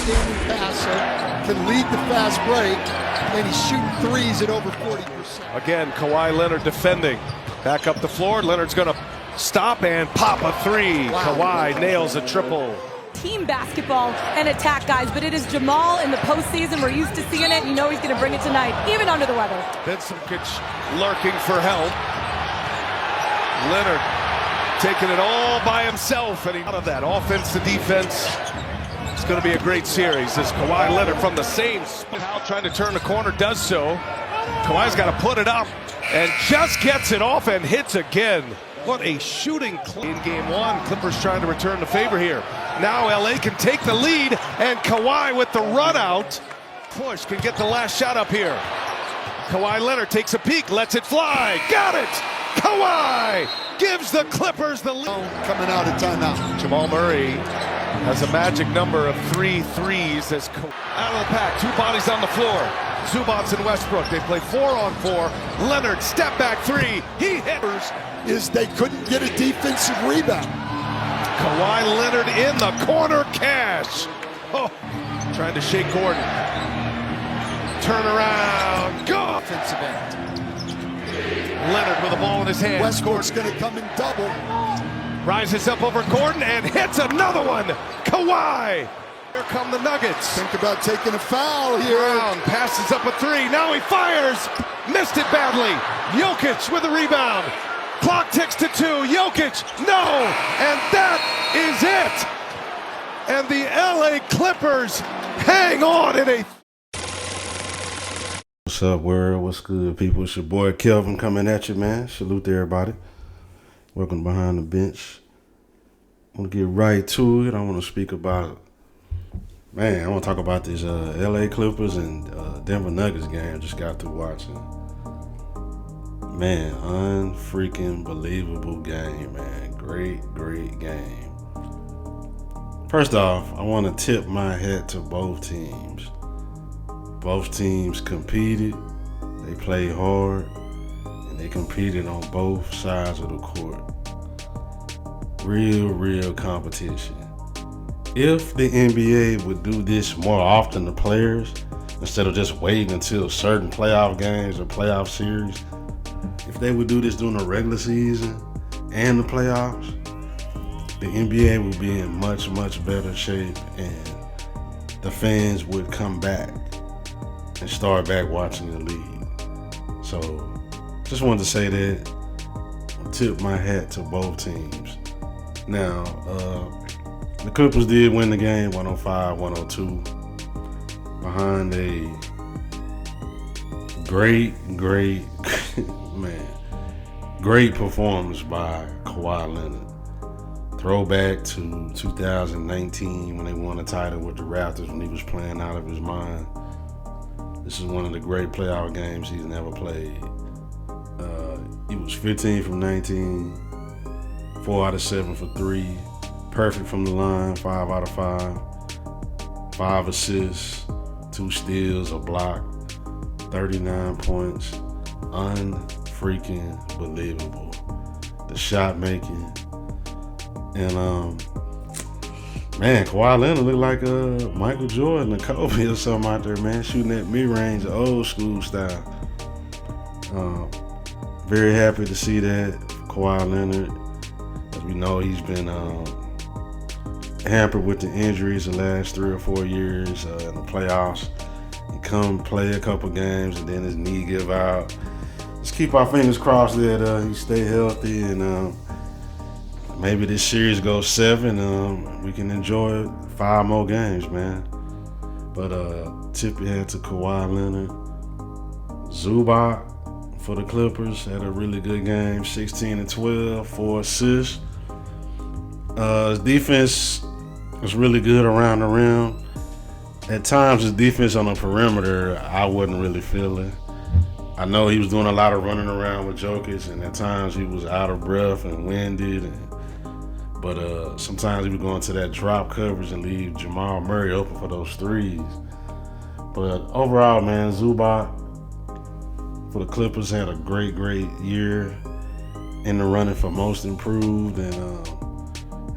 outstanding passer, can lead the fast break, and he's shooting threes at over 40%. Again, Kawhi Leonard defending. Back up the floor. Leonard's going to stop and pop a three. Wow. Kawhi nails a triple. Team basketball and attack, guys, but it is Jamal in the postseason. We're used to seeing it. You know he's going to bring it tonight, even under the weather. Bensic lurking for help. Leonard taking it all by himself, and he out of that offense to defense. It's going to be a great series as Kawhi Leonard from the same spot, trying to turn the corner, does so. Kawhi's got to put it up and just gets it off and hits again. What a shooting in game one. Clippers trying to return the favor here. Now LA can take the lead, and Kawhi with the run out. Push can get the last shot up here. Kawhi Leonard takes a peek, lets it fly. Got it! Kawhi gives the Clippers the lead. Coming out of timeout. Jamal Murray has a magic number of 3 threes as out of the pack. 2 bodies on the floor. Zubats and Westbrook. They play 4-on-4. Leonard step back 3. He hit. Is they couldn't get a defensive rebound. Kawhi Leonard in the corner, cash. Oh, trying to shake Gordon. Turn around, go. Offensive end. Leonard with the ball in his hand. Westbrook's going to come in double. Rises up over Gordon and hits another one. Kawhi. Here come the Nuggets. Think about taking a foul here. Brown passes up a 3. Now he fires. Missed it badly. Jokic with the rebound. Clock ticks to 2. Jokic, no. And that is it. And the LA Clippers hang on in a... What's up, world? What's good, people? It's your boy Kelvin coming at you, man. Salute to everybody. Welcome Behind the Bench. I want to get right to it. I want to speak about, man, I want to talk about this LA Clippers and Denver Nuggets game I just got through watching. Man, unfreaking believable game, man. Great, great game. First off, I want to tip my hat to both teams. Both teams competed, they played hard, and they competed on both sides of the court. Real competition. If the NBA would do this more often to players, instead of just waiting until certain playoff games or playoff series, if they would do this during the regular season and the playoffs, the NBA would be in much better shape, and the fans would come back and start back watching the league. So, just wanted to say that. Tip my hat to both teams. Now, the Clippers did win the game 105-102 behind a great great performance by Kawhi Leonard. Throwback to 2019 when they won a title with the Raptors when he was playing out of his mind. This is one of the great playoff games he's never played. He was 15 from 19, 4 out of 7 for 3, perfect from the line, 5 out of 5, 5 assists, 2 steals, a block, 39 points, unfreaking believable. The shot making, and man, Kawhi Leonard looked like Michael Jordan or Kobe or something out there, man, shooting that mid-range, old school style. Very happy to see that Kawhi Leonard. As we know, he's been hampered with the injuries the last 3 or 4 years in the playoffs. He come play a couple games and then his knee give out. Just keep our fingers crossed that he stay healthy, and maybe this series goes 7. We can enjoy 5 more games, man. But tip your hat to Kawhi Leonard. Zubac for the Clippers had a really good game, 16 and 12, 4 assists. His defense was really good around the rim. At times, his defense on the perimeter, I wasn't really feeling. I know he was doing a lot of running around with Jokic, and at times he was out of breath and winded. But sometimes he would go into that drop coverage and leave Jamal Murray open for those threes. But overall, man, Zubac for the Clippers had a great year in the running for most improved, and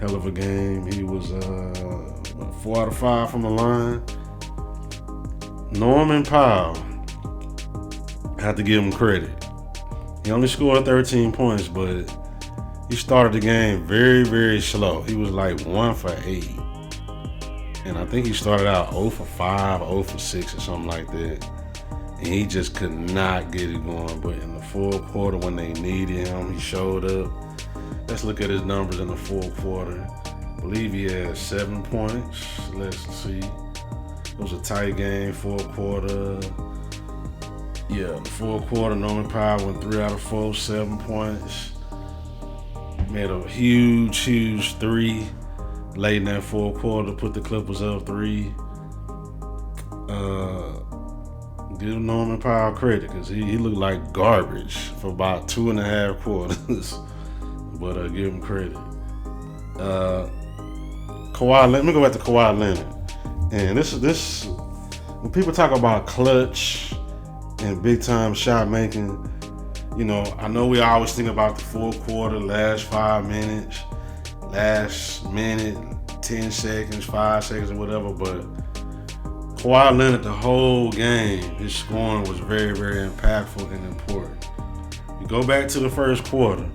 hell of a game. He was 4 out of 5 from the line. Norman Powell, I have to give him credit. He only scored 13 points, but he started the game very, very slow. He was like 1 for 8. And I think he started out 0 for 5, 0 for 6 or something like that. And he just could not get it going. But in the fourth quarter, when they needed him, he showed up. Let's look at his numbers in the fourth quarter. I believe he had 7 points. Let's see. It was a tight game, fourth quarter. Yeah, the fourth quarter, Norman Powell went 3 out of 4, 7 points. Made a huge 3 late in that fourth quarter, put the Clippers up 3. Give Norman Powell credit because he looked like garbage for about 2.5 quarters. But give him credit. Let me go back to Kawhi Leonard. And this when people talk about clutch and big time shot making, you know, I know we always think about the fourth quarter, last 5 minutes, last minute, 10 seconds, 5 seconds or whatever, but Kawhi Leonard, the whole game, his scoring was very, very impactful and important. You go back to the first quarter,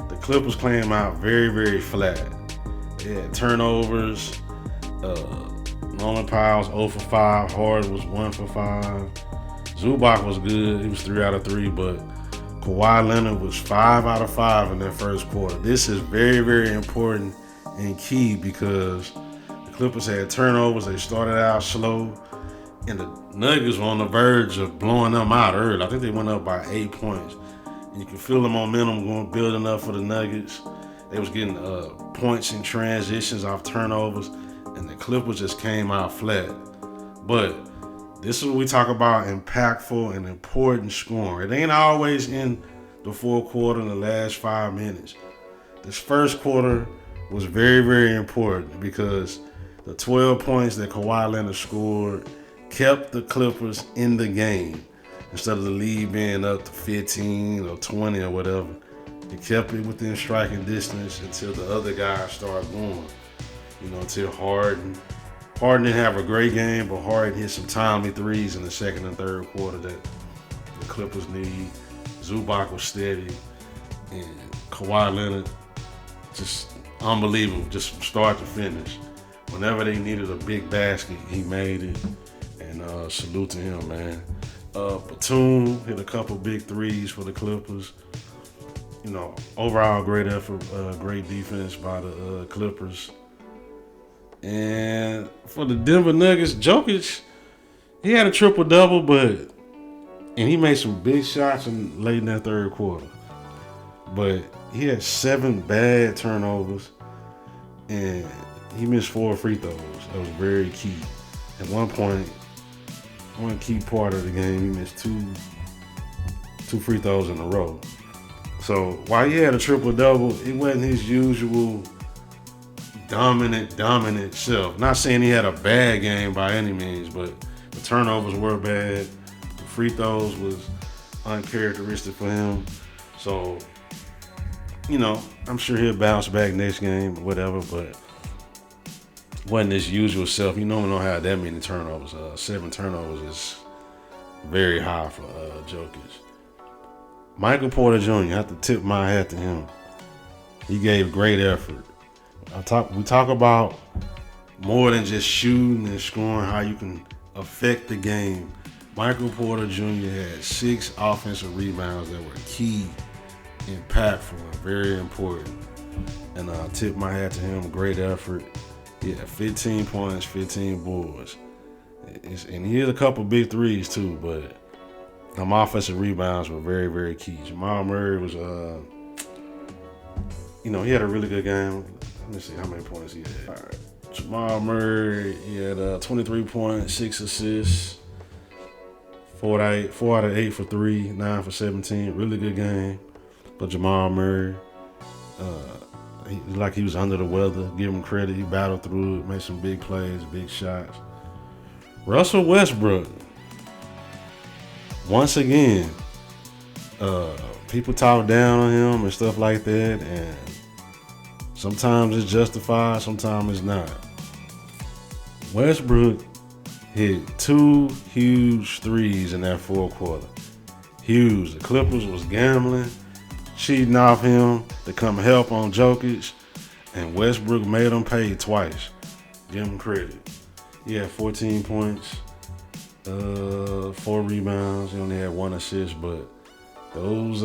the Clippers came out very, very flat. They had turnovers. Norman Powell's 0 for 5. Harden was 1 for 5. Zubac was good. He was 3 out of 3, but Kawhi Leonard was 5 out of 5 in that first quarter. This is very, very important and key because the Clippers had turnovers. They started out slow, and the Nuggets were on the verge of blowing them out early. I think they went up by 8 points. And you can feel the momentum building up for the Nuggets. They was getting points in transitions off turnovers, and the Clippers just came out flat. But this is what we talk about impactful and important scoring. It ain't always in the fourth quarter in the last 5 minutes. This first quarter was very, very important because the 12 points that Kawhi Leonard scored kept the Clippers in the game. Instead of the lead being up to 15 or 20 or whatever, it kept it within striking distance until the other guys started going. You know, until Harden. Harden didn't have a great game, but Harden hit some timely threes in the second and third quarter that the Clippers need. Zubac was steady, and Kawhi Leonard, just unbelievable, just from start to finish. Whenever they needed a big basket, he made it, and salute to him, man. Batum hit a couple big threes for the Clippers. You know, overall great effort, great defense by the Clippers. And for the Denver Nuggets, Jokic, he had a triple-double, and he made some big shots late in that third quarter. But he had 7 bad turnovers, and he missed 4 free throws. That was very key. At one point, one key part of the game, he missed two free throws in a row. So while he had a triple-double, it wasn't his usual dominant self. Not saying he had a bad game by any means, but the turnovers were bad. The free throws was uncharacteristic for him. So, you know, I'm sure he'll bounce back next game or whatever, but wasn't his usual self. You normally don't have that many turnovers. 7 turnovers is very high for Jokic. Michael Porter Jr., I have to tip my hat to him. He gave great effort. We talk about more than just shooting and scoring, how you can affect the game. Michael Porter Jr. had 6 offensive rebounds that were key, impactful, and very important. And I tip my hat to him. Great effort. He had 15 points, 15 boards. And he hit a couple big threes too, but them offensive rebounds were very, very key. Jamal Murray was, he had a really good game. Let me see how many points he had. All right. Jamal Murray, he had 23 points, 6 assists, 4 out of 8 for 3, 9 for 17. Really good game for Jamal Murray. He was under the weather. Give him credit. He battled through it, made some big plays, big shots. Russell Westbrook, once again, people talk down on him and stuff like that, and sometimes it's justified, sometimes it's not. Westbrook hit 2 huge threes in that fourth quarter. Huge. The Clippers was gambling, cheating off him to come help on Jokic, and Westbrook made him pay twice. Give him credit. He had 14 points, 4 rebounds. He only had 1 assist, but those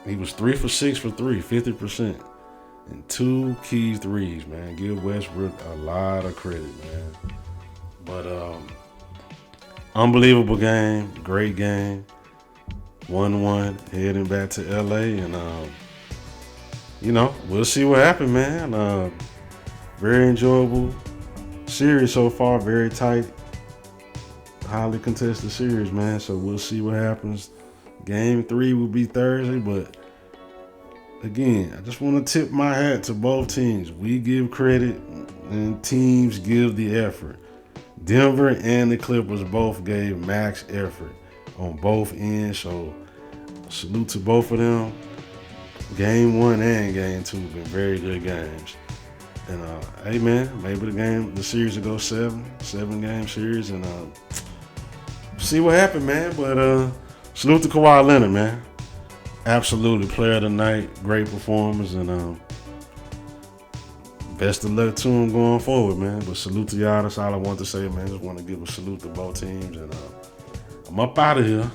he was 3 for 6 for 3, 50%, and 2 key threes. Man, give Westbrook a lot of credit, man. But unbelievable game, great game. 1-1 heading back to LA, and we'll see what happens, man. Very enjoyable series so far, very tight, highly contested series, man. So we'll see what happens. Game 3 will be Thursday, but again, I just want to tip my hat to both teams. We give credit and teams give the effort. Denver and the Clippers both gave max effort on both ends, so salute to both of them. Game 1 and Game 2 have been very good games. And hey man, maybe the series will go 7-game series, and see what happens, man. But salute to Kawhi Leonard, man. Absolutely player of the night, great performance, and best of luck to him going forward, man. But salute to y'all. That's all I want to say, man. Just want to give a salute to both teams, and I'm up out of here.